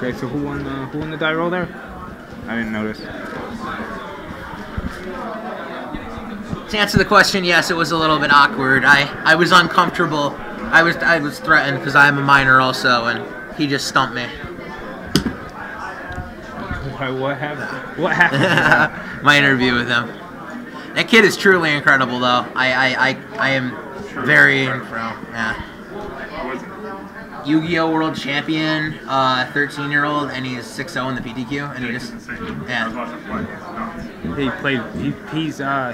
Okay, so who won the die roll there? I didn't notice. To answer the question, yes, it was a little bit awkward. I was uncomfortable. I was threatened because I'm a minor also, and he just stumped me. What happened? What happened? My interview with him. That kid is truly incredible, though. I am very yeah. Yu-Gi-Oh! World Champion, 13-year-old, and he's 6-0 in the PTQ, and he just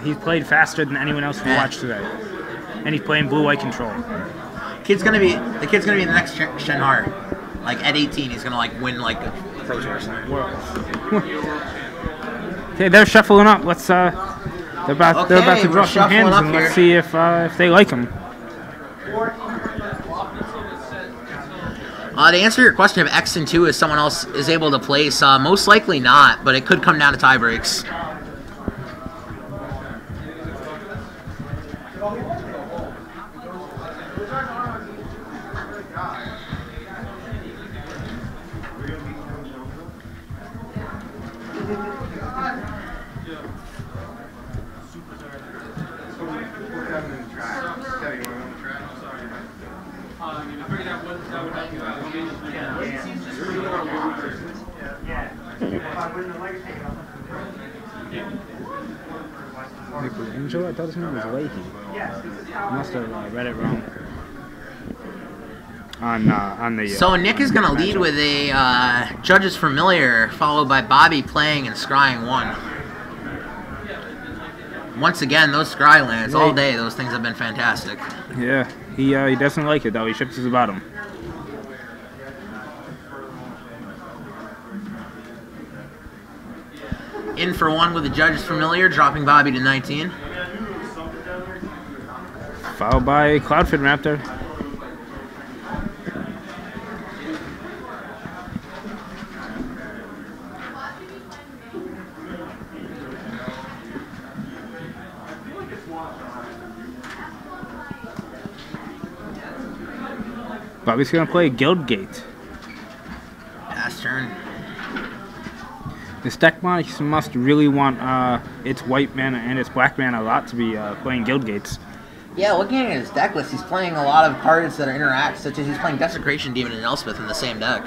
He's played faster than anyone else we watched today, and he's playing blue-white control. The kid's gonna be the next Shenhar. Like at 18, he's gonna like win like a Pro Tour or something. Okay, they're shuffling up. Let's they're about to draw some hands, and let's see if they like them. To answer your question, if X and 2 is someone else is able to place, most likely not, but it could come down to tie breaks. Angel, I thought his name was Leahy. I must have read it wrong. On the. So Nick is going to lead with a Judge's Familiar, followed by Bobby playing and scrying 1. Once again, those scry lands all day. Those things have been fantastic. Yeah, he doesn't like it though. He ships his bottom. In for 1 with the Judge's Familiar, dropping Bobby to 19. Followed by Cloudfin Raptor. Bobby's gonna play Guildgate. Pass turn. This deck must really want its white mana and its black mana a lot to be playing Guildgates. Yeah, looking at his deck list, he's playing a lot of cards that are interact, such as he's playing Desecration Demon and Elspeth in the same deck.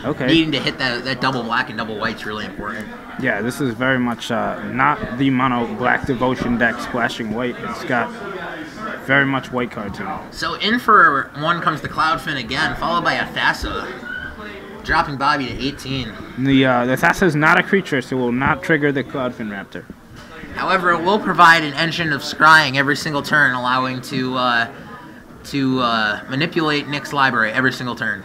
Okay. Needing to hit that double black and double white's really important. Yeah, this is very much not the mono black devotion deck splashing white. It's got very much white cards in it. So in for 1 comes the Cloudfin again, followed by a Thassa, dropping Bobby to 18. The Thassa is not a creature, so will not trigger the Cloudfin Raptor. However, it will provide an engine of scrying every single turn, allowing to manipulate Nick's library every single turn.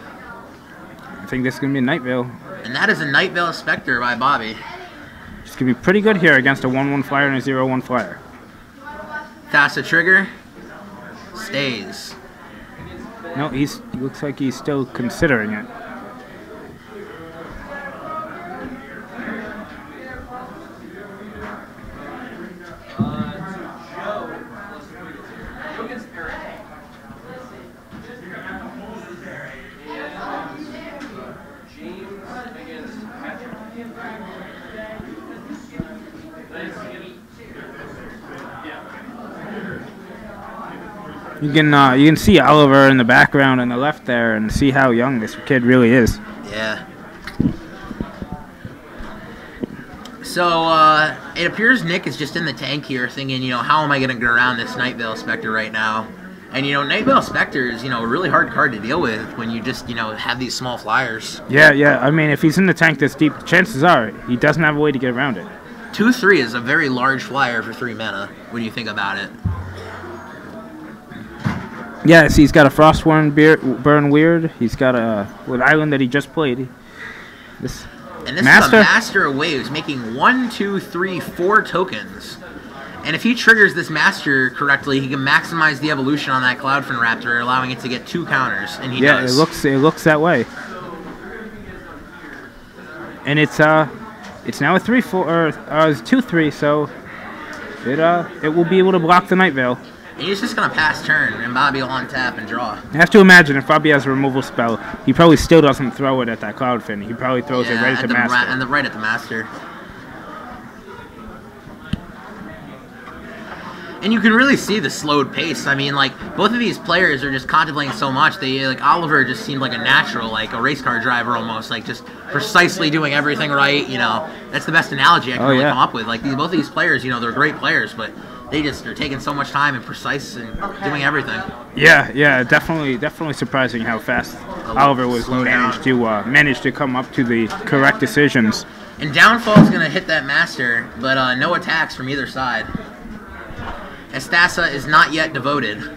I think this is going to be a Night Veil. And that is a Night Veil Spectre by Bobby. It's going to be pretty good here against a 1/1 flyer and a 0/1 flyer. Thassa trigger. Stays. No, he looks like he's still considering it. You can see Oliver in the background on the left there and see how young this kid really is. Yeah. So it appears Nick is just in the tank here thinking, how am I going to get around this Night Veil Spectre right now? And, Night Veil Spectre is, a really hard card to deal with when you just, have these small flyers. Yeah. I mean, if he's in the tank this deep, chances are he doesn't have a way to get around it. 2/3 is a very large flyer for 3 mana when you think about it. Yeah, see, he's got a Frostborn Burn Weird. He's got a Island that he just played. This is a Master of Waves, making 1, 2, 3, 4 tokens. And if he triggers this Master correctly, he can maximize the evolution on that Cloudfin Raptor, allowing it to get 2 counters, and he does. Yeah, it looks that way. And it's now a 3/4 or 2/3, so it will be able to block the Night Veil. And he's just going to pass turn, and Bobby will untap and draw. I have to imagine if Bobby has a removal spell, he probably still doesn't throw it at that Cloudfin. He probably throws it right at the master. And right at the master. And you can really see the slowed pace. I mean, like, both of these players are just contemplating so much. Like, Oliver just seemed like a natural, like a race car driver almost, like just precisely doing everything right, you know. That's the best analogy I can really come up with. Like, both of these players, you know, they're great players, but they just are taking so much time and precise and doing everything. Yeah, definitely surprising how fast Oliver was managed to come up to the correct decisions. And Downfall's going to hit that master, but no attacks from either side. Estasa is not yet devoted.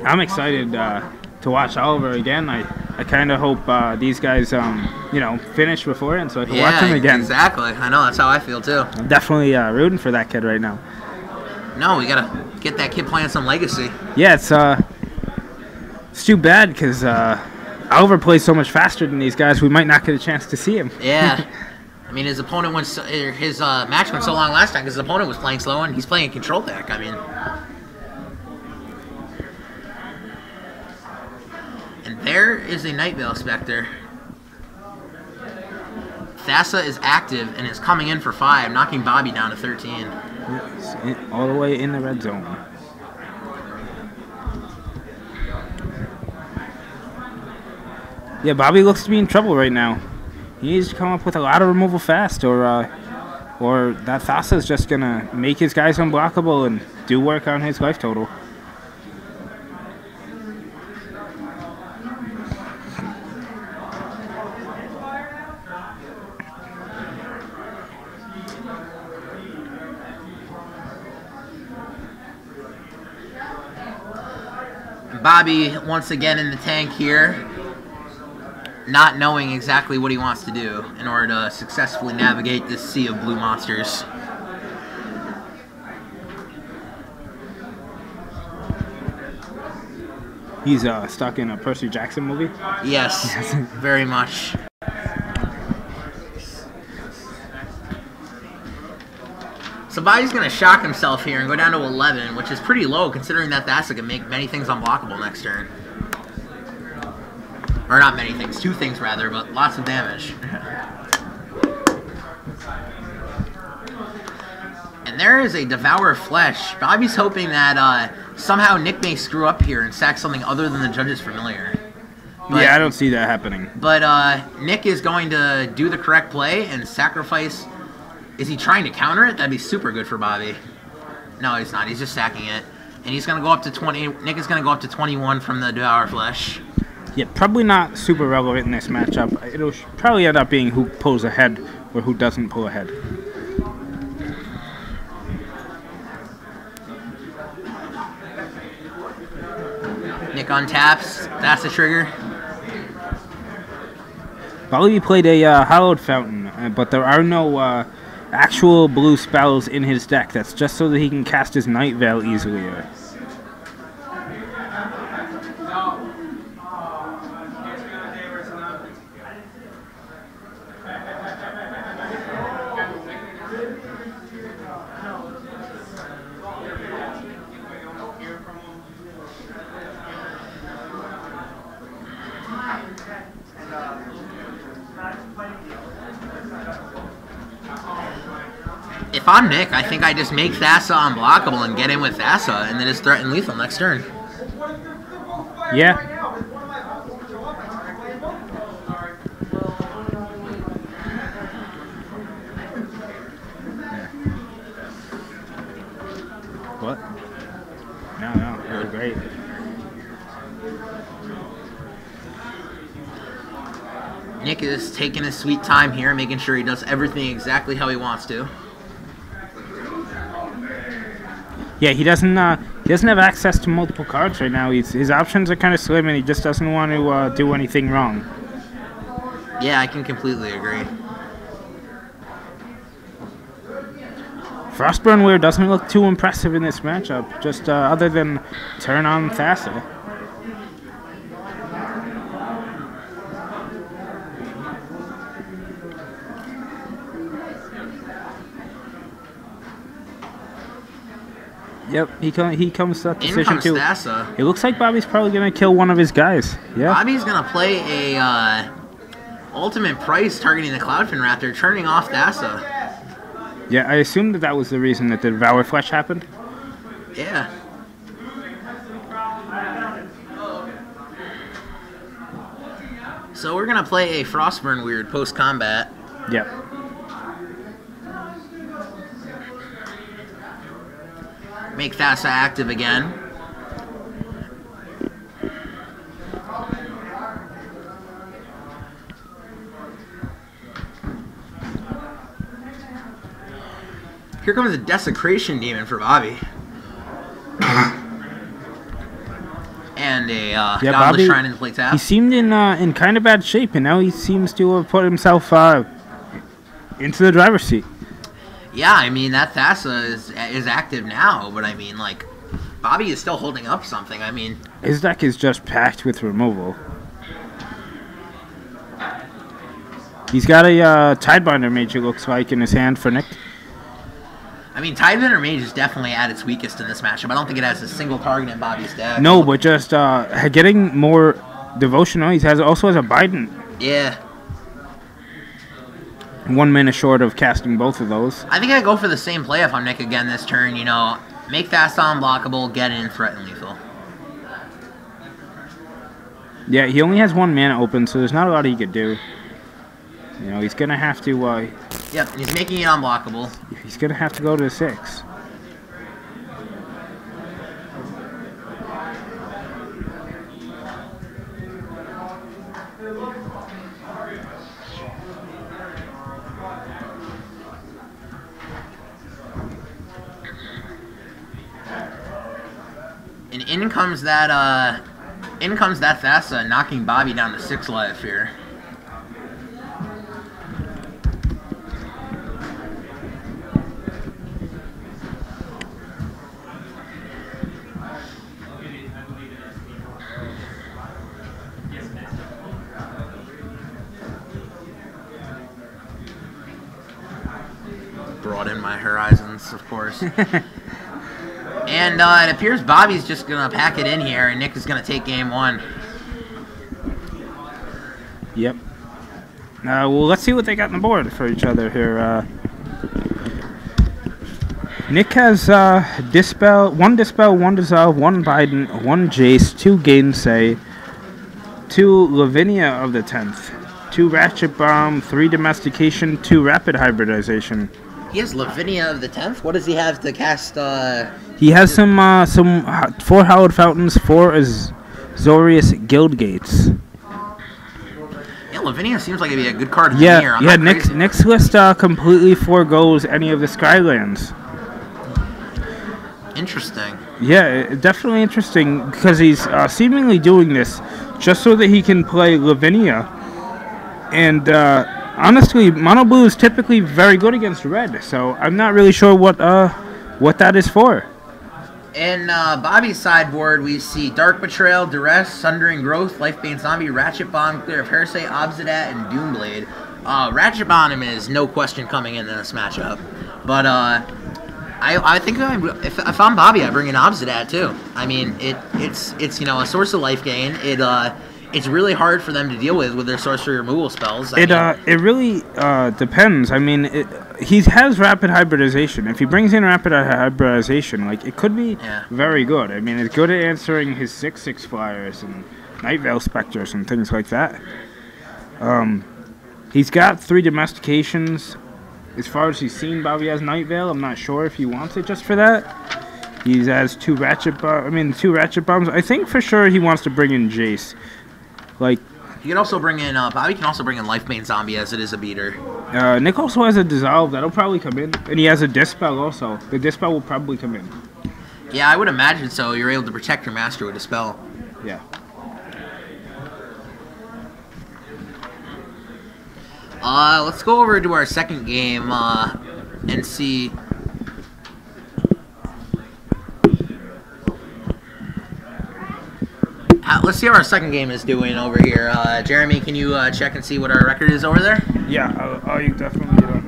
I'm excited to watch Oliver again. I kind of hope these guys, you know, finish beforehand so I can watch him again. Exactly. I know, that's how I feel too. I'm definitely rooting for that kid right now. No, we got to get that kid playing some Legacy. Yeah, it's too bad because Oliver plays so much faster than these guys, we might not get a chance to see him. Yeah. I mean, his opponent went his match went so long last time because his opponent was playing slow and he's playing a control deck. I mean, and there is a Night Veil Spectre. Thassa is active and is coming in for 5, knocking Bobby down to 13. Yes, all the way in the red zone. Yeah, Bobby looks to be in trouble right now. He needs to come up with a lot of removal fast, or that Thassa is just going to make his guys unblockable and do work on his life total. Bobby, once again in the tank here, not knowing exactly what he wants to do in order to successfully navigate this sea of blue monsters. He's stuck in a Percy Jackson movie? Yes, very much. So Bobby's going to shock himself here and go down to 11, which is pretty low considering that Thassa can make many things unblockable next turn. Or not many things, 2 things rather, but lots of damage. And there is a Devour Flesh. Bobby's hoping that somehow Nick may screw up here and sack something other than the Judge's Familiar. But, yeah, I don't see that happening. But Nick is going to do the correct play and sacrifice. Is he trying to counter it? That'd be super good for Bobby. No, he's not. He's just sacking it. And he's going to go up to 20. Nick is going to go up to 21 from the Devour Flesh. Yeah, probably not super relevant in this matchup. It'll probably end up being who pulls ahead or who doesn't pull ahead. Nick untaps. That's the trigger. Bobby played a Hallowed Fountain, but there are no actual blue spells in his deck. That's just so that he can cast his Night Veil easily. If I'm Nick, I think I just make Thassa unblockable and get in with Thassa and then just threaten lethal next turn. Yeah. What? No, you're great. Nick is taking his sweet time here, making sure he does everything exactly how he wants to. Yeah, he doesn't have access to multiple cards right now. His options are kind of slim, and he just doesn't want to do anything wrong. Yeah, I can completely agree. Frostburn Weir doesn't look too impressive in this matchup, just other than turn on Thassa. Yep, he comes to that In decision comes too. Thassa. It looks like Bobby's probably gonna kill one of his guys. Yeah. Bobby's gonna play a ultimate price targeting the Cloudfin Raptor, turning off Thassa. Yeah, I assumed that was the reason that the Devour Flesh happened. Yeah. So we're gonna play a Frostburn Weird post combat. Yep. Make Thassa active again. Here comes a Desecration Demon for Bobby. And a Godless Bobby, Shrine in play tap. He seemed in kind of bad shape, and now he seems to have put himself into the driver's seat. Yeah, I mean, that Thassa is active now, but I mean, like, Bobby is still holding up something. I mean, his deck is just packed with removal. He's got a Tidebinder Mage, it looks like, in his hand for Nick. I mean, Tidebinder Mage is definitely at its weakest in this matchup. I don't think it has a single target in Bobby's deck. No, but just getting more devotional. He also has a Biden. Yeah. 1 minute short of casting both of those. I think I go for the same play if I'm Nick again this turn. You know, make Thassa unblockable, get in, threaten lethal. Yeah, he only has 1 mana open, so there's not a lot he could do. You know, he's gonna have to. Yep, he's making it unblockable. He's gonna have to go to 6. And in comes that Thassa, knocking Bobby down to 6 life here. Broaden my horizons, of course. And it appears Bobby's just going to pack it in here, and Nick is going to take game 1. Yep. Well, let's see what they got on the board for each other here. Nick has Dispel, 1 Dispel, 1 Dissolve, 1 Biden, 1 Jace, 2 Gainsay, 2 Lavinia of the 10th, 2 Ratchet Bomb, 3 Domestication, 2 Rapid Hybridization. He has Lavinia of the 10th? What does he have to cast? He has some 4 Hallowed Fountains, 4 Azorius Guild Gates. Yeah, Lavinia seems like it'd be a good card. Yeah, Nick's list completely forgoes any of the Skylands. Interesting. Yeah, definitely interesting, because he's seemingly doing this just so that he can play Lavinia. And honestly, Mono Blue is typically very good against Red, so I'm not really sure what that is for. In Bobby's sideboard, we see Dark Betrayal, Duress, Sundering Growth, Lifebane Zombie, Ratchet Bomb, Clear of Heresy, Obsidat, and Doomblade. Ratchet Bomb is no question coming in this matchup. But I think if I'm Bobby, I bring in Obsidat too. I mean, it's you know, a source of life gain. It's really hard for them to deal with their sorcery removal spells. It really depends. I mean, he has Rapid Hybridization. If he brings in Rapid Hybridization, like, it could be very good. I mean, it's good at answering his 6/6 flyers and Night Veil Specters and things like that. He's got 3 Domestications. As far as he's seen, Bobby has Night Veil. I'm not sure if he wants it just for that. He has 2 Ratchet Bombs. I think for sure he wants to bring in Jace. Like, he can also bring in Bobby can also bring in Lifebane Zombie, as it is a beater. Nick also has a Dissolve that'll probably come in, and he has a Dispel also. The Dispel will probably come in. Yeah, I would imagine so. You're able to protect your master with Dispel. Yeah. Let's go over to our second game and see. Let's see how our second game is doing over here. Jeremy, can you check and see what our record is over there? Yeah, I'll definitely do it.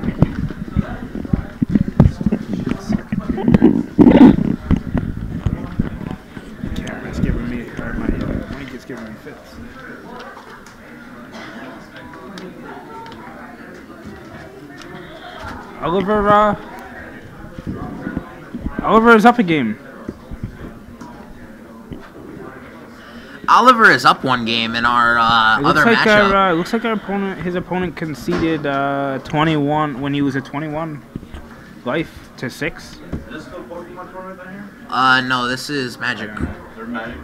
Oliver is up a game. Oliver is up 1 game in our other matchup. It looks like his opponent conceded 21 when he was at 21 life to 6. Is this still Pokemon tournament here? No, this is Magic. They're Magic.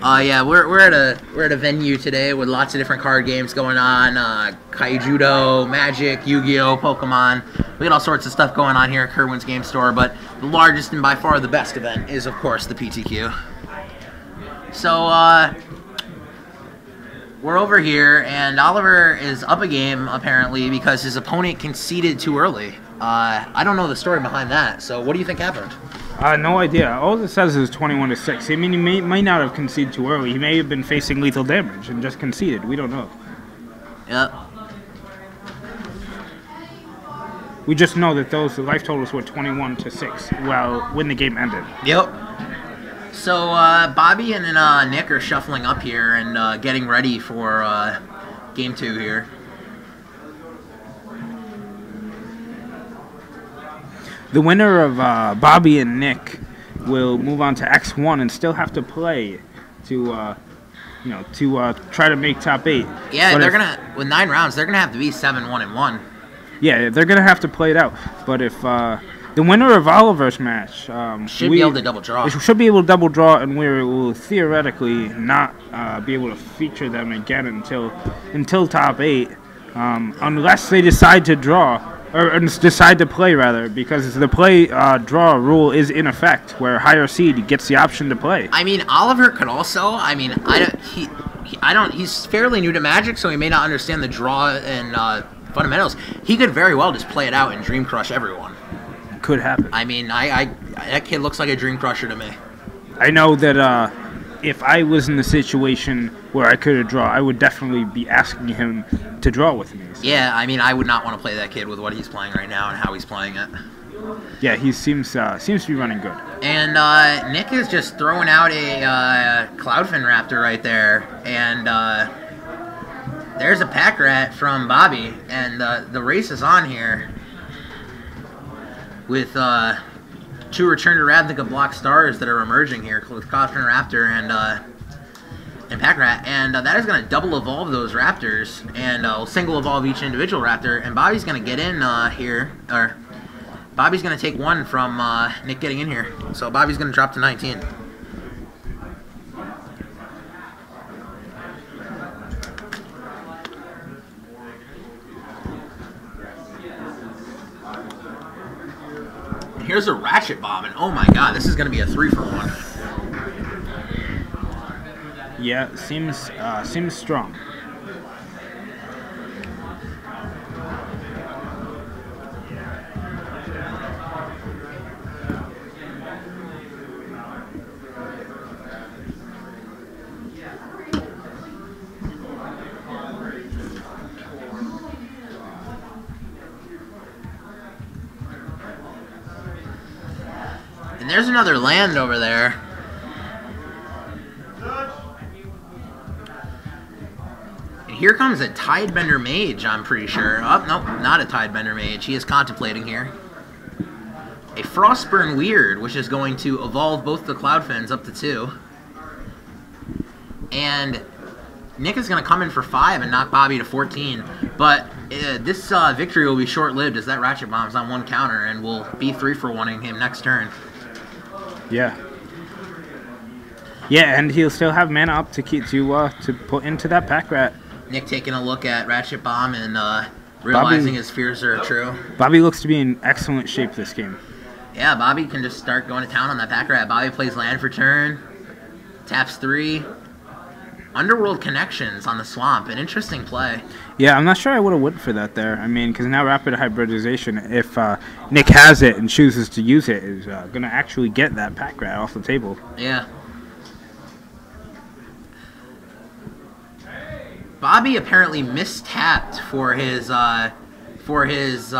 Yeah, we're at a venue today with lots of different card games going on. Kaijudo, Magic, Yu-Gi-Oh, Pokemon. We got all sorts of stuff going on here at Kirwan's Game Store, but the largest and by far the best event is, of course, the PTQ. So, we're over here, and Oliver is up a game, apparently, because his opponent conceded too early. I don't know the story behind that, so what do you think happened? No idea. All it says is 21 to 6. I mean, he might not have conceded too early. He may have been facing lethal damage and just conceded. We don't know. Yep. We just know that those life totals were 21 to 6. Well, when the game ended. Yep. So Bobby and Nick are shuffling up here and getting ready for game 2 here. The winner of Bobby and Nick will move on to X1 and still have to play to, try to make top 8. Yeah, but with 9 rounds, they're gonna have to be 7-1-1. Yeah, they're gonna have to play it out. But if the winner of Oliver's match should be able to double draw. Should be able to double draw, and we will theoretically not be able to feature them again until top 8, unless they decide to draw. Or decide to play, rather, because the play draw rule is in effect, where higher seed gets the option to play. I mean, Oliver could also. I mean, he's fairly new to Magic, so he may not understand the draw and fundamentals. He could very well just play it out and Dream Crush everyone. Could happen. I mean, that kid looks like a Dream Crusher to me. I know that if I was in the situation where I could draw, I would definitely be asking him to draw with me. So. Yeah, I mean, I would not want to play that kid with what he's playing right now and how he's playing it. Yeah, he seems to be running good. And Nick is just throwing out a Cloudfin Raptor right there, and there's a Pack Rat from Bobby, and the race is on here with 2 Return to Ravnica Block Stars that are emerging here with Cloudfin Raptor and Pack Rat, and that is going to double evolve those Raptors, and single evolve each individual Raptor, and Bobby's going to get in here, or Bobby's going to take 1 from Nick getting in here, so Bobby's going to drop to 19. Here's a Ratchet Bomb, and oh my god, this is going to be a 3-for-1. Yeah, seems strong. And there's another land over there. And here comes a Tidebender Mage, I'm pretty sure. Oh, nope, not a Tidebender Mage. He is contemplating here. A Frostburn Weird, which is going to evolve both the Cloudfins up to 2. And Nick is going to come in for 5 and knock Bobby to 14. But this victory will be short-lived as that Ratchet Bomb's on 1 counter and will be 3-for-1ing him next turn. Yeah. Yeah, and he'll still have mana up to put into that Pack Rat. Nick taking a look at Ratchet Bomb and realizing his fears are true. Bobby looks to be in excellent shape this game. Yeah, Bobby can just start going to town on that Pack Rat. Bobby plays land for turn, taps 3. Underworld Connections on the Swamp, an interesting play. Yeah, I'm not sure I would have went for that there. I mean, because now Rapid Hybridization, if Nick has it and chooses to use it, is going to actually get that Pack Rat off the table. Yeah. Bobby apparently mistapped for his for his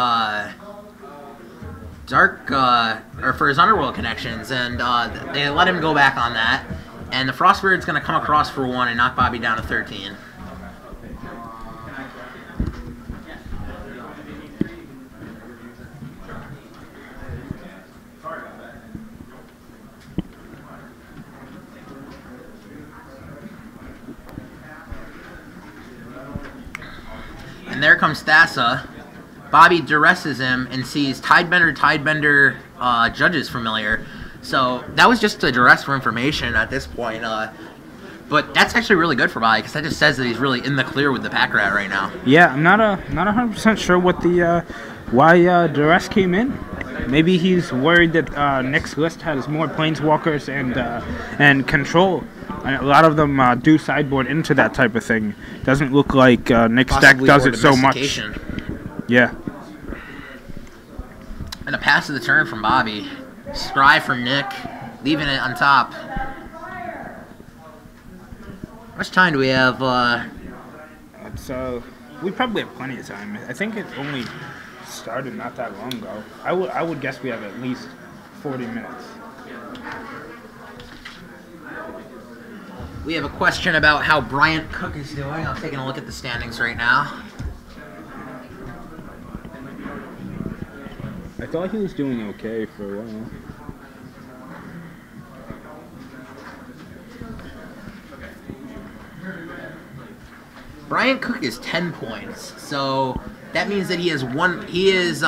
Underworld Connections, and they let him go back on that. And the Frostbird's going to come across for 1 and knock Bobby down to 13. And there comes Thassa. Bobby duresses him and sees Tidebender judges familiar. So that was just a duress for information at this point. But that's actually really good for Bobby because that just says that he's really in the clear with the pack rat right now. Yeah, I'm not 100% sure what the why duress came in. Maybe he's worried that Nick's list has more planeswalkers and control. And a lot of them do sideboard into that type of thing. Doesn't look like Nick's deck does it so much. Yeah. And a pass of the turn from Bobby. Scry for Nick, leaving it on top. How much time do we have? We probably have plenty of time. I think it only started not that long ago. I would guess we have at least 40 minutes. We have a question about how Bryant Cook is doing. I'm taking a look at the standings right now. I thought he was doing okay for a while. Bryant Cook is 10 points, so that means that he has one. He's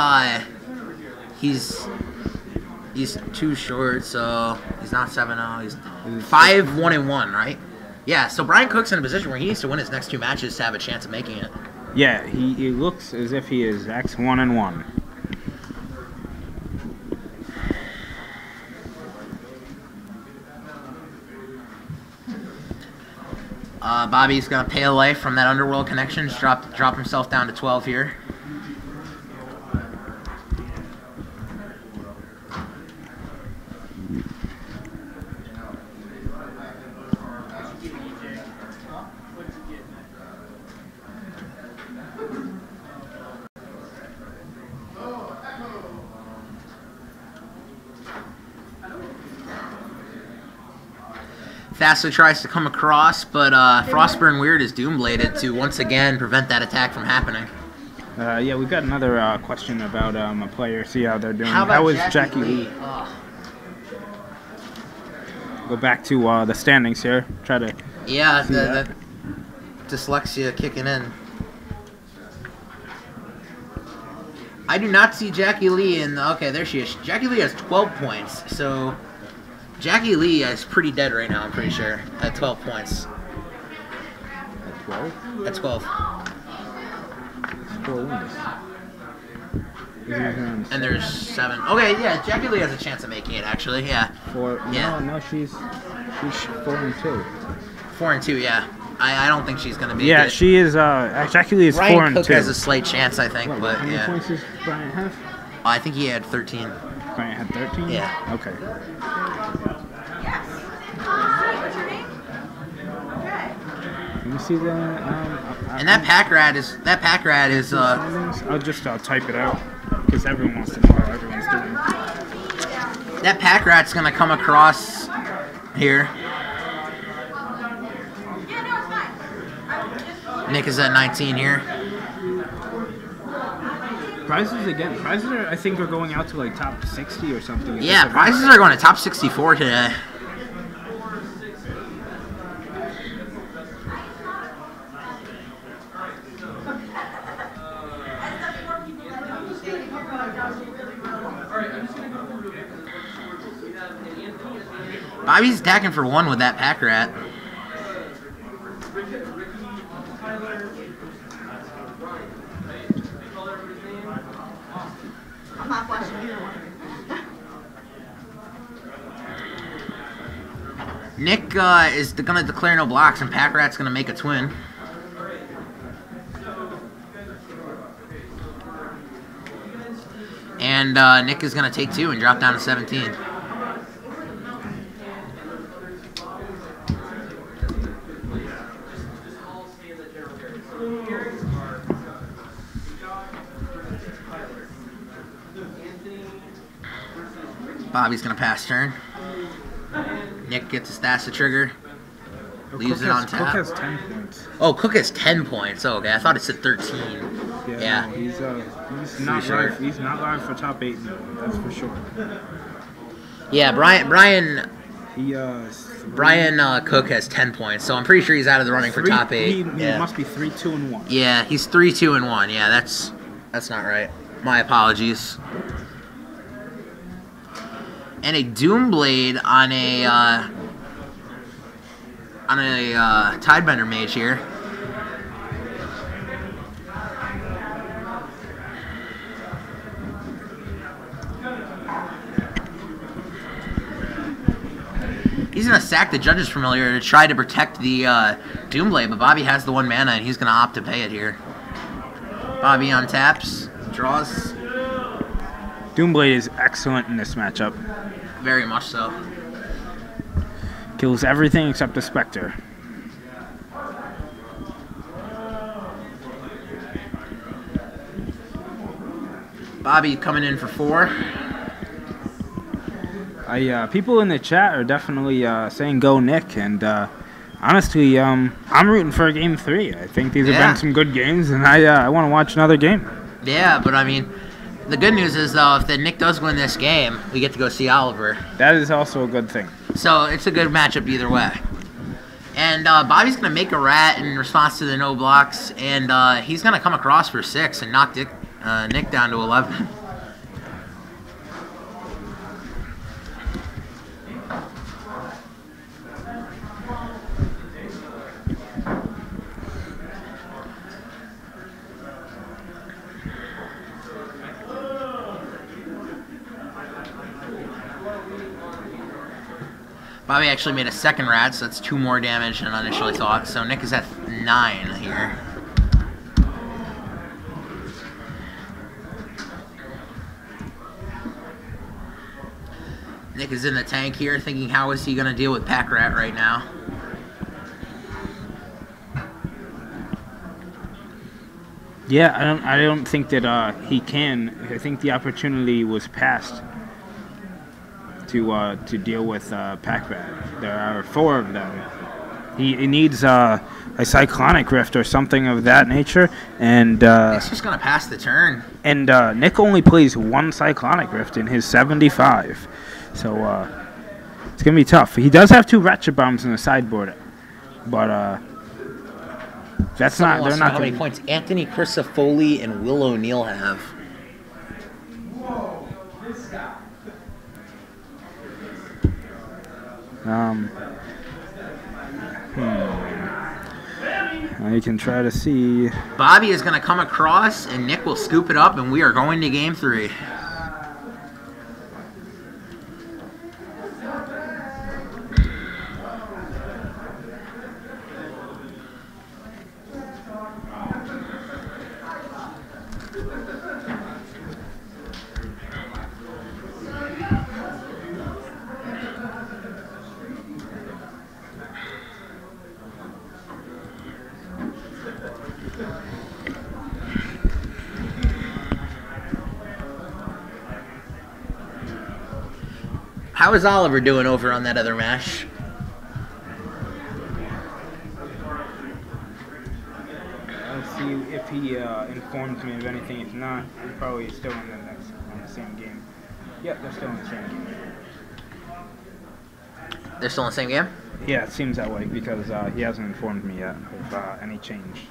too short, so he's not 7-0. He's 5-1-1, right? Yeah. So Bryant Cook's in a position where he needs to win his next 2 matches to have a chance of making it. Yeah, he looks as if he is X1-1. Bobby's gonna pay a life from that Underworld connection. Just drop himself down to 12 here. Thassa tries to come across, but Frostburn Weird is Doombladed to once again prevent that attack from happening. Yeah, we've got another question about a player. See how they're doing. How is Jackie Lee? Go back to the standings here. Try to. Yeah, the dyslexia kicking in. I do not see Jackie Lee in. Okay, there she is. Jackie Lee has 12 points, so. Jackie Lee is pretty dead right now, I'm pretty sure, at 12 points. At 12? At 12. 4 wins. And there's 7. Okay, yeah, Jackie Lee has a chance of making it, actually, yeah. 4. Yeah. No, she's 4-2. 4-2, yeah. I don't think she's going to be Yeah, good. she is, Jackie Lee is 4-2. Ryan Cook has a slight chance, I think, but how many yeah. points does Brian have? I think he had 13. Brian had 13? Yeah. Okay. Let me see the. And that pack rat is. I'll just type it out because everyone wants to know how everyone's doing. That pack rat's gonna come across here. Nick is at 19 here. Prizes again. Prizes are, I think, are going out to like top 60 or something. Yeah, prizes are going to top 64 today. Bobby's attacking for 1 with that pack rat. I'm not flashing either one. Nick is going to declare no blocks, and pack rat's going to make a twin. And Nick is going to take 2 and drop down to 17. Bobby's going to pass turn. Nick gets his Thassa trigger. Leaves it on tap. Cook has 10 points. Oh, Cook has 10 points. Oh, okay. I thought it said 13. Yeah. No, he's not live. He's not live for top 8. That's for sure. Yeah, Brian He Brian Cook has 10 points, so I'm pretty sure he's out of the running for top 8. He must be 3-2-1. Yeah, he's 3-2-1. Yeah, that's not right. My apologies. And a Doomblade on a Tidebender mage here. He's going to sack the Judge's Familiar to try to protect the Doomblade, but Bobby has the 1 mana, and he's going to opt to pay it here. Bobby untaps, draws. Doomblade is excellent in this matchup. Very much so. Kills everything except the Spectre. Bobby coming in for 4. People in the chat are definitely saying go Nick, and honestly, I'm rooting for Game 3. I think these have been some good games, and I want to watch another game. Yeah, but I mean, the good news is, though, if Nick does win this game, we get to go see Oliver. That is also a good thing. So it's a good matchup either way. And Bobby's going to make a rat in response to the no blocks, and he's going to come across for 6 and knock Nick down to 11. Bobby actually made a 2nd rat, so that's 2 more damage than I initially thought. So Nick is at 9 here. Nick is in the tank here, thinking how is he going to deal with Pack Rat right now. Yeah, I don't think that he can. I think the opportunity was passed to deal with Pack Rat. There are 4 of them. He needs a Cyclonic Rift or something of that nature, and Nick's just gonna pass the turn. And Nick only plays 1 Cyclonic Rift in his 75, so it's gonna be tough. He does have 2 Ratchet Bombs in the sideboard, but that's Someone not. They're not. How many points Anthony Crisafoli and Will O'Neill have? You can try to see. Bobby is going to come across, and Nick will scoop it up, and we are going to Game 3. How is Oliver doing over on that other match? I'll see if he informs me of anything. If not, he's probably still in the same game. Yep, they're still in the same game. They're still in the same game? Yeah, it seems that way because he hasn't informed me yet of any change.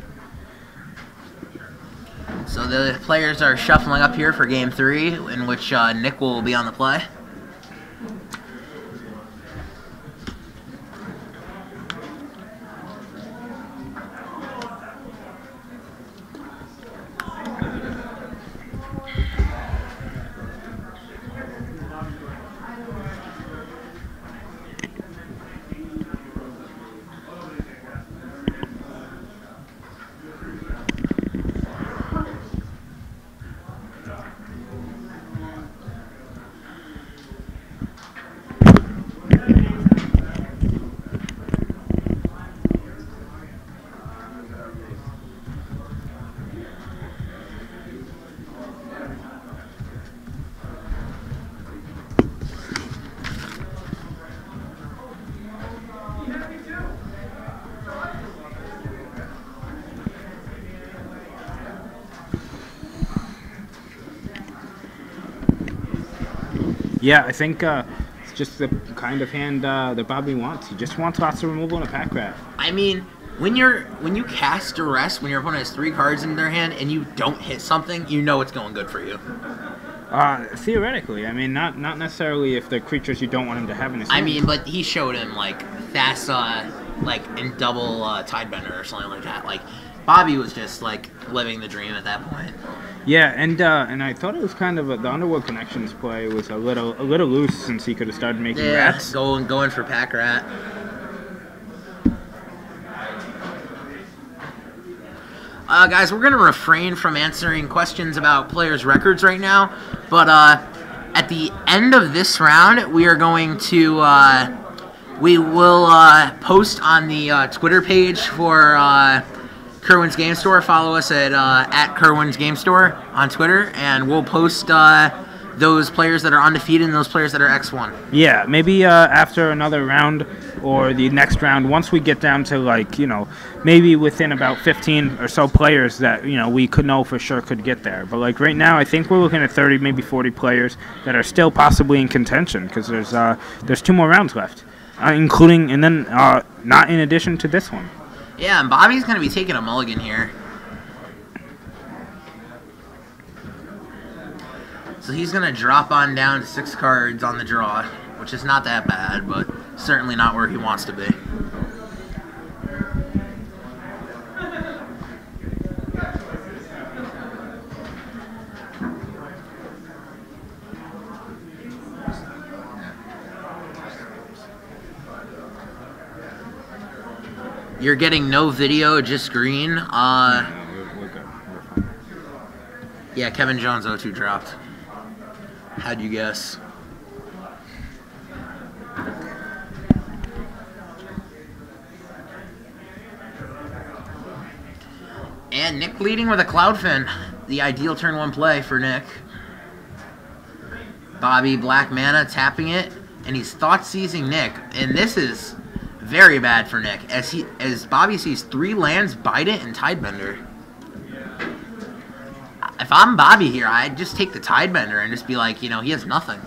So the players are shuffling up here for Game 3, in which Nick will be on the play. Yeah, I think just the kind of hand that Bobby wants. He just wants lots of removal and a pack rat. I mean, when you cast Duress, when your opponent has 3 cards in their hand and you don't hit something, you know it's going good for you. Theoretically, I mean, not necessarily if the creatures you don't want him to have in his hand. I mean, but he showed him like Thassa, like in double Tidebender or something like that. Like Bobby was just like living the dream at that point. Yeah, and I thought it was kind of the Underworld Connections play was a little loose since he could have started making rats. Going for pack rat. Guys, we're going to refrain from answering questions about players' records right now, but at the end of this round, we are going to we will post on the Twitter page for Kirwan's Game Store. Follow us at Kirwan's Game Store on Twitter, and we'll post those players that are undefeated and those players that are X1. Yeah, maybe after another round or the next round, once we get down to, like, you know, maybe within about 15 or so players that, you know, we could know for sure could get there. But, like, right now, I think we're looking at 30, maybe 40 players that are still possibly in contention because there's 2 more rounds left, including, and then not in addition to this one. Yeah, and Bobby's going to be taking a mulligan here. So he's going to drop on down to 6 cards on the draw, which is not that bad, but certainly not where he wants to be. You're getting no video, just green. We're good. We're fine. Yeah, Kevin Jones 0-2 dropped. How'd you guess? And Nick leading with a Cloudfin. The ideal turn 1 play for Nick. Bobby black mana tapping it, and he's thought seizing Nick. And this is very bad for Nick, as Bobby sees 3 lands, Bite It, and Tidebender. If I'm Bobby here, I'd just take the Tidebender and just be like, you know, he has nothing.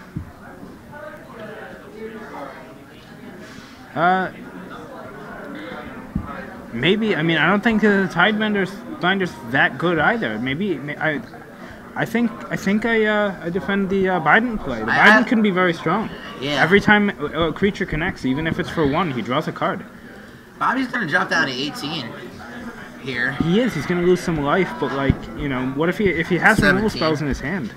Maybe. I mean, I don't think the Tidebender's that good either. Maybe I think I defend the Biden play. The Biden can be very strong. Yeah. Every time a creature connects, even if it's for 1, he draws a card. Bobby's gonna drop down to 18 here. He is. He's gonna lose some life, but, like, you know, what if he has 17. removal spells in his hand?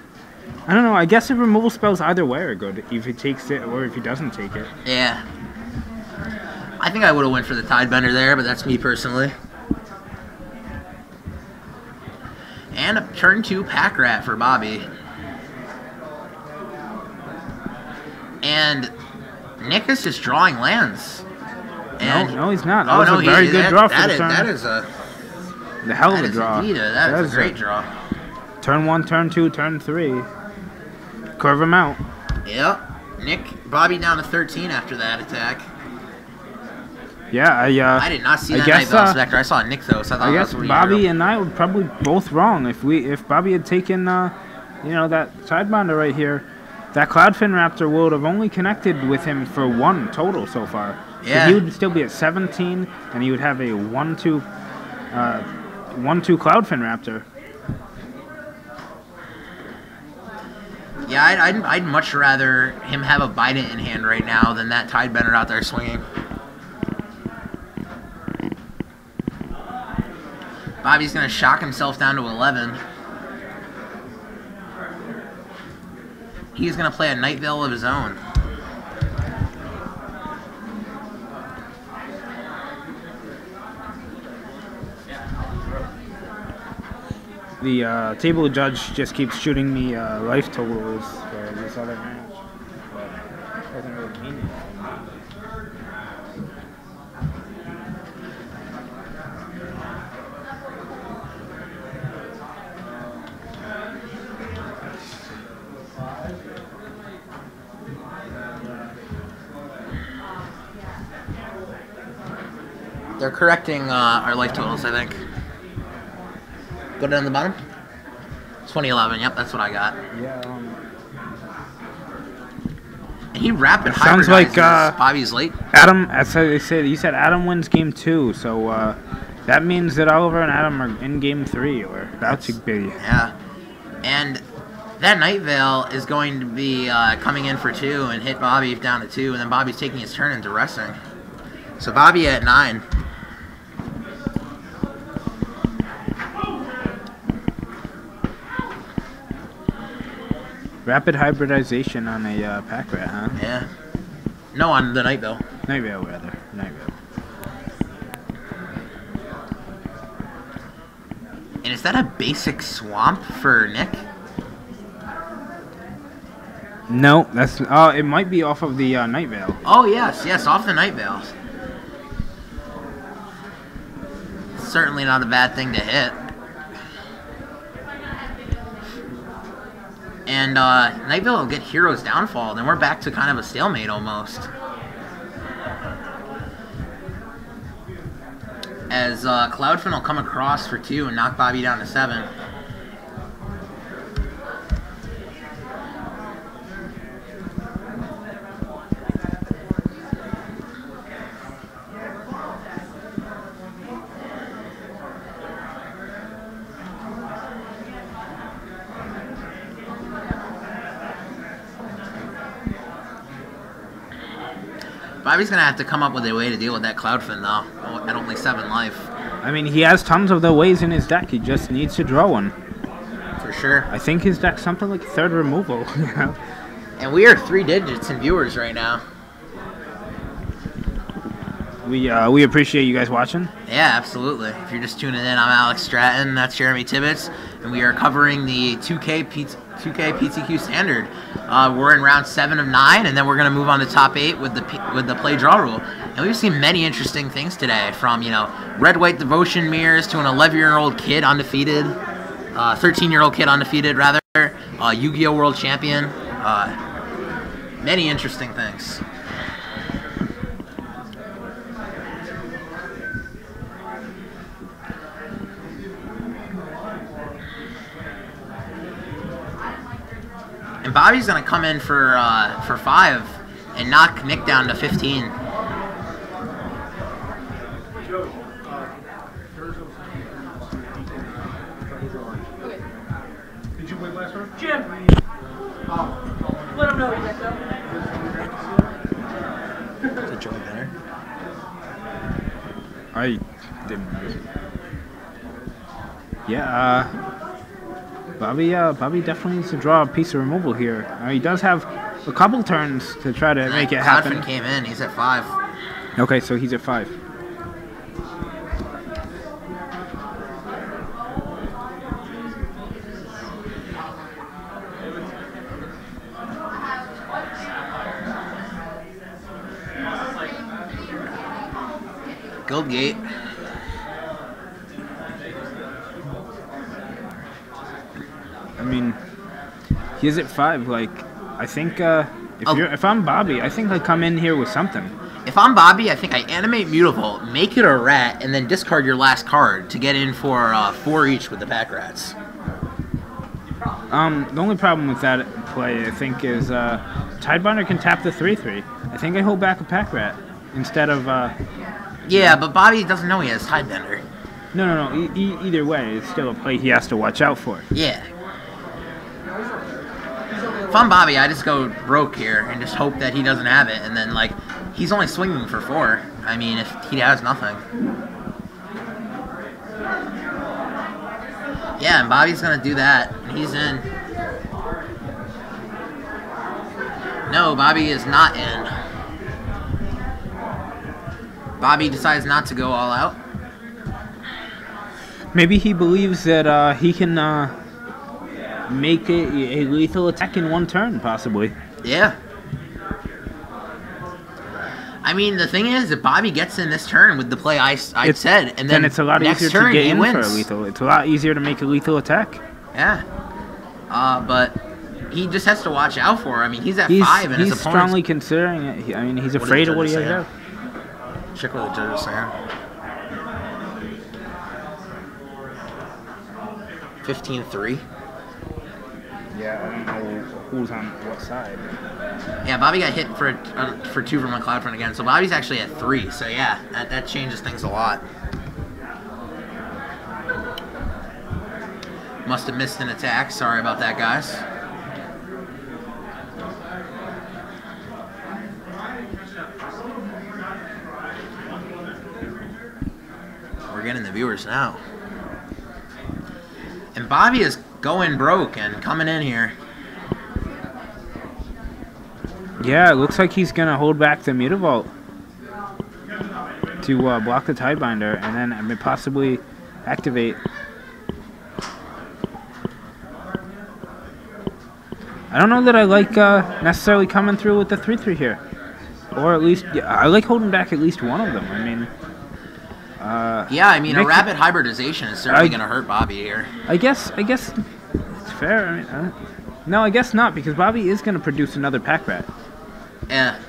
I don't know. I guess the removal spells either way are good, if he takes it or if he doesn't take it. Yeah. I think I would have went for the Tidebender there, but that's me personally. And a turn 2 pack rat for Bobby. And Nick is just drawing lands. And no, he's not. That was a very good draw for the turn. That is a hell of a draw. That is a great draw. Turn 1, turn 2, turn 3. Curve him out. Yep. Bobby down to 13 after that attack. Yeah, I did not see that Night Bell Spectre. I saw Nick though, so I guess Bobby and I were probably both wrong. If Bobby had taken you know, that Tidebender right here, that Cloudfin Raptor would have only connected with him for 1 total so far. Yeah. So he would still be at 17, and he would have a 1/2 Cloudfin Raptor. Yeah, I'd much rather him have a Bite It in hand right now than that Tidebender out there swinging. Bobby's going to shock himself down to 11. He's going to play a Night Veil of his own. The table judge just keeps shooting me life totals for this other match, but it doesn't really mean anything. They're correcting our life totals, I think. Go down the bottom. 2011. Yep, that's what I got. Yeah. And he rapid Sounds hybridizes like Bobby's late. Adam, that's how they said. You said Adam wins game 2, so that means that Oliver and Adam are in game 3, or that's big. Yeah, and that Night Vale is going to be coming in for 2 and hit Bobby down to 2, and then Bobby's taking his turn into wrestling. So Bobby at 9. Rapid hybridization on a pack rat, huh? Yeah. No, on the Night Vale. Night Vale, rather. Night Vale. And is that a basic swamp for Nick? No, that's it might be off of the Night Vale. Oh yes, yes, off the Night Vale. Certainly not a bad thing to hit. And Night Vale will get Hero's Downfall, then we're back to kind of a stalemate almost. As Cloudfin will come across for 2 and knock Bobby down to 7. Bobby's going to have to come up with a way to deal with that Cloudfin, though, at only 7 life. I mean, he has tons of the ways in his deck. He just needs to draw one. For sure. I think his deck's something like 3rd removal. And we are 3 digits in viewers right now. We appreciate you guys watching. Yeah, absolutely. If you're just tuning in, I'm Alex Stratton. That's Jeremy Tibbetts. And we are covering the 2K PTQ standard. We're in round 7 of 9, and then we're going to move on to top 8 with the play draw rule. And we've seen many interesting things today, from red-white devotion mirrors to an 11-year-old kid undefeated, 13-year-old kid undefeated rather, Yu-Gi-Oh world champion. Many interesting things. And Bobby's going to come in for 5 and knock Nick down to 15. Did you win last round? Jim! Let him know you got that. Is it Joey Benner? I didn't. Yeah, Bobby definitely needs to draw a piece of removal here. He does have a couple turns to try to make it happen. Cloudfin came in. He's at 5. Okay, so he's at 5. Guildgate. I mean, he is at 5. Like, I think if I'm Bobby, I think I'd come in here with something. If I'm Bobby, I think I animate Mutavault, make it a rat, and then discard your last card to get in for 4 each with the pack rats. The only problem with that play, I think, is Tidebinder can tap the 3/3. I think I hold back a pack rat instead of. Yeah, but Bobby doesn't know he has Tidebender. No. Either way, it's still a play he has to watch out for. Yeah. If I'm Bobby, I just go broke here and just hope that he doesn't have it, and then he's only swinging for 4. I mean, if he has nothing. Yeah, and Bobby's gonna do that. He's in. No, Bobby is not in. Bobby decides not to go all out. Maybe he believes that he can make a lethal attack in 1 turn, possibly. Yeah. I mean, the thing is, if Bobby gets in this turn with the play I said, and then it's a lot next easier turn, to get he in wins. for a lethal. It's a lot easier to make a lethal attack. Yeah. But he just has to watch out for it. I mean, he's at 5, and his he's opponent's... strongly considering it. I mean, he's afraid of what he has out. Check what the judge is saying. 15-3. Yeah, I don't know who's on what side. Yeah, Bobby got hit for 2 from a cloud front again, so Bobby's actually at 3. So yeah, that changes things a lot. Must have missed an attack. Sorry about that, guys. We're getting the viewers now. And Bobby is going broke and coming in here. Yeah, it looks like he's going to hold back the Mutavault to block the Tidebinder and then possibly activate. I don't know that I like necessarily coming through with the 3/3 here. Or at least, yeah, I like holding back at least one of them. I mean... yeah, I mean, a rapid hybridization is certainly going to hurt Bobby here. I guess it's fair. I mean, no, I guess not, because Bobby is going to produce another pack rat. Yeah.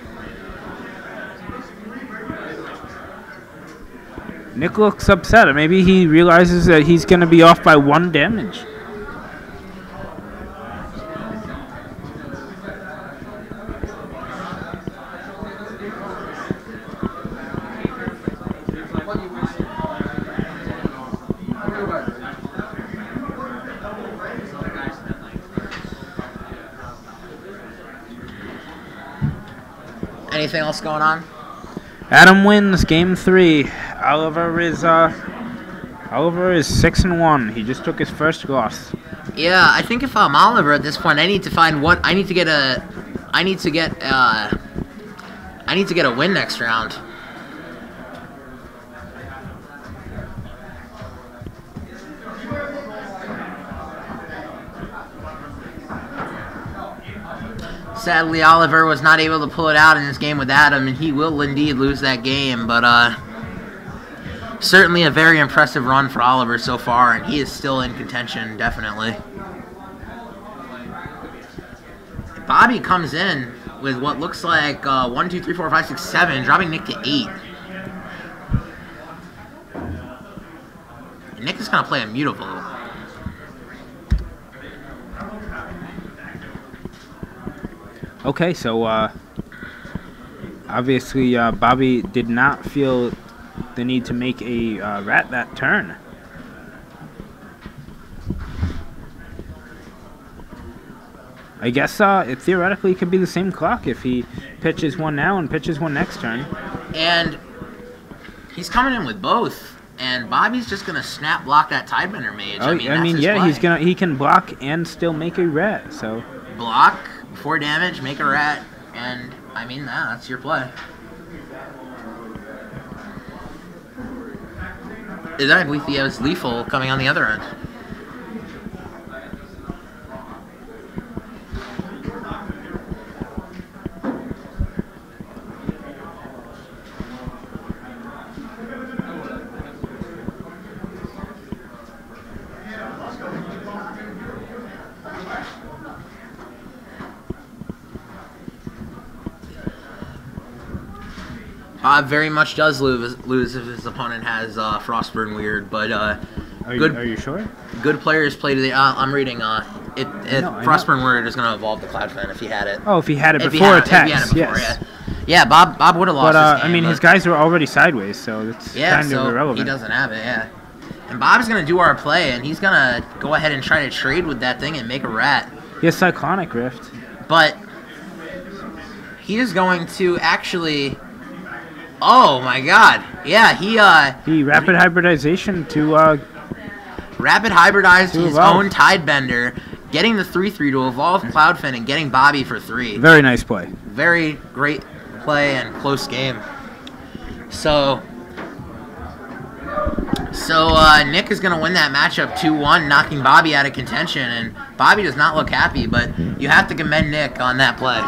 Nick looks upset. Maybe he realizes that he's going to be off by 1 damage. Anything else going on? Adam wins game 3. Oliver is 6-1. He just took his first loss. Yeah, I think if I'm Oliver at this point, I need to find what I need to get a win next round. Sadly, Oliver was not able to pull it out in this game with Adam, and he will indeed lose that game, but certainly a very impressive run for Oliver so far, and he is still in contention, definitely. Bobby comes in with what looks like 1, 2, 3, 4, 5, 6, 7, dropping Nick to 8. And Nick is going to play a Mutavault. Okay, so obviously Bobby did not feel the need to make a rat that turn. I guess it theoretically could be the same clock if he pitches one now and pitches one next turn. And he's coming in with both, and Bobby's just gonna snap block that Tidebender Mage. Oh, I mean, yeah, he can block and still make a rat. So block 4 damage, make a rat, and I mean that's your play. I believe he has lethal coming on the other end. Very much does lose if his opponent has Frostburn Weird, but are you sure? Good players play to the. I'm reading. Frostburn Weird is going to evolve the Cloudfin if he had it. Oh, if he had it before attacks, yes. Yeah, Bob would have lost. But his game, I mean, his guys were already sideways, so it's kind of irrelevant. He doesn't have it. Yeah. And Bob's going to do our play, and he's going to go ahead and try to trade with that thing and make a rat. He has Cyclonic Rift, but he is going to actually. Oh my God! Yeah, he rapid hybridization to rapid hybridized his own Tidebender, getting the 3/3 to evolve Cloudfin and getting Bobby for 3. Very nice play. Very great play and close game. So Nick is gonna win that matchup 2-1, knocking Bobby out of contention, and Bobby does not look happy, but you have to commend Nick on that play.